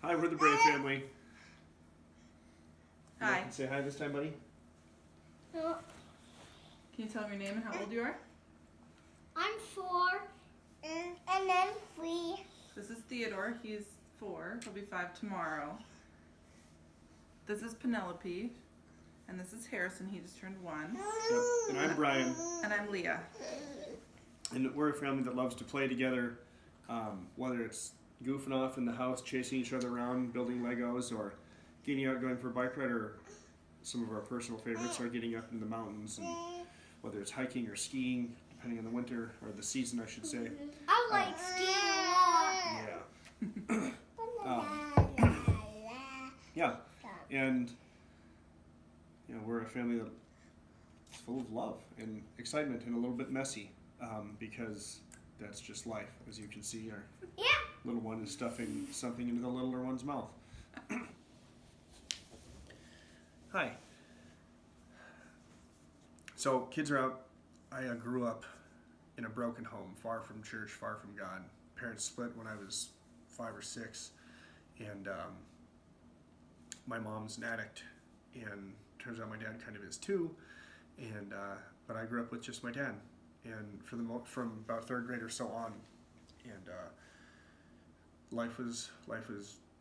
Hi, we're the Brey family. Hi. Say hi this time, buddy. Can you tell me your name and how old you are? I'm 4, and then 3. This is Theodore. He's 4. He'll be 5 tomorrow. This is Penelope. And this is Harrison. He just turned 1. Yep. And I'm Brian. And I'm Leah. And we're a family that loves to play together, whether it's goofing off in the house, chasing each other around, building Legos, or getting out going for a bike ride, or some of our personal favorites are getting up in the mountains, and whether it's hiking or skiing, depending on the winter, or the season, I should say. I like skiing a lot. Yeah. And, you know, we're a family that's full of love and excitement and a little bit messy, because that's just life. As you can see, our little one is stuffing something into the littler one's mouth. Hi. So, kids are out. I grew up in a broken home, far from church, far from God. Parents split when I was 5 or 6, and my mom's an addict, and turns out my dad kind of is too. And but I grew up with just my dad, and from about 3rd grade or so on, and life was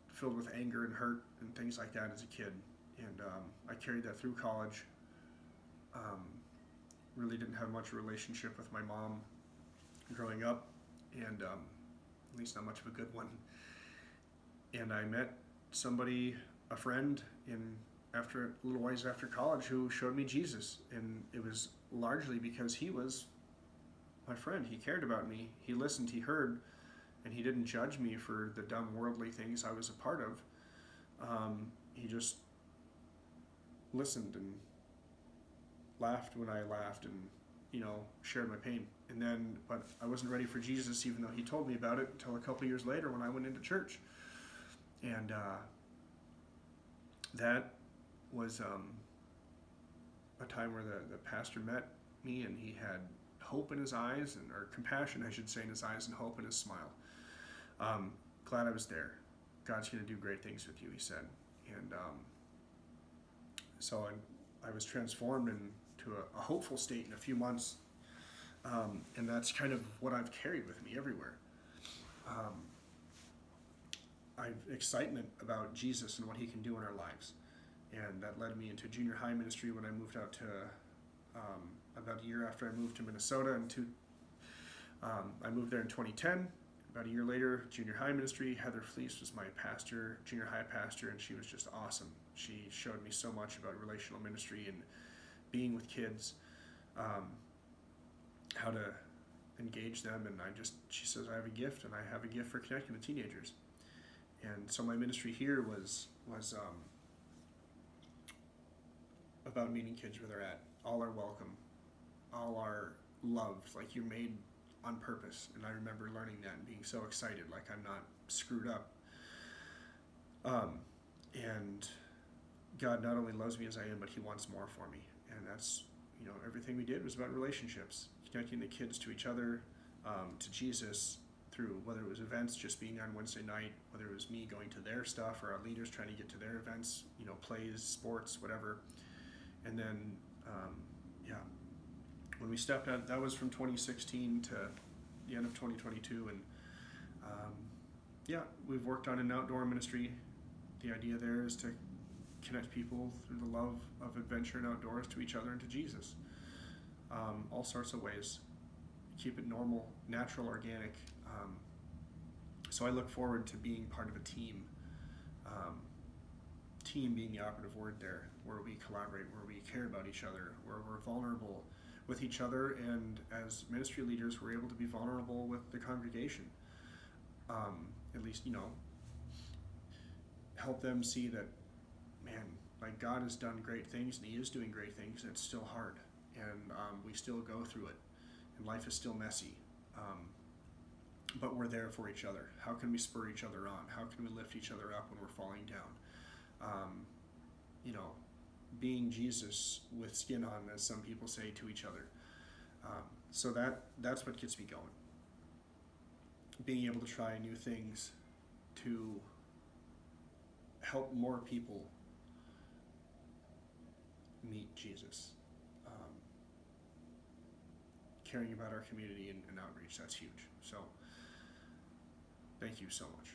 filled with anger and hurt and things like that as a kid, and I carried that through college. Really didn't have much relationship with my mom growing up, and at least not much of a good one. And I met somebody, a friend, after a little ways after college, who showed me Jesus, and it was largely because he was my friend. He cared about me. He listened. He heard, and he didn't judge me for the dumb worldly things I was a part of. He just listened and laughed when I laughed, and shared my pain. And then, but I wasn't ready for Jesus, even though he told me about it, until a couple years later when I went into church. And that was a time where the pastor met me, and he had hope in his eyes, or compassion, I should say, in his eyes, and hope in his smile. Glad I was there. God's going to do great things with you, he said. And so I was transformed into a hopeful state in a few months, and that's kind of what I've carried with me everywhere. I have excitement about Jesus and what he can do in our lives, and that led me into junior high ministry when I moved out to about a year after I moved to Minnesota. I moved there in 2010. About a year later, junior high ministry. Heather Fleece was my pastor, junior high pastor, and she was just awesome. She showed me so much about relational ministry and being with kids, how to engage them, and she says, I have a gift, and I have a gift for connecting with teenagers. And so my ministry here was about meeting kids where they're at. All are welcome. All are loved, like you're made on purpose. And I remember learning that and being so excited, like I'm not screwed up. And God not only loves me as I am, but he wants more for me. And that's, everything we did was about relationships, connecting the kids to each other, to Jesus, through whether it was events, just being on Wednesday night, whether it was me going to their stuff, or our leaders trying to get to their events, plays, sports, whatever. And then, when we stepped out, that was from 2016 to the end of 2022, and we've worked on an outdoor ministry. The idea there is to connect people through the love of adventure and outdoors to each other and to Jesus. All sorts of ways. Keep it normal, natural, organic. So I look forward to being part of a team. Team being the operative word there, where we collaborate, where we care about each other, where we're vulnerable with each other, and as ministry leaders, we're able to be vulnerable with the congregation. At least, help them see that, man, like God has done great things, and he is doing great things, and it's still hard. And we still go through it, and life is still messy. But we're there for each other. How can we spur each other on? How can we lift each other up when we're falling down? Being Jesus with skin on, as some people say, to each other. So that's what gets me going. Being able to try new things to help more people meet Jesus. Caring about our community and outreach, that's huge. So thank you so much.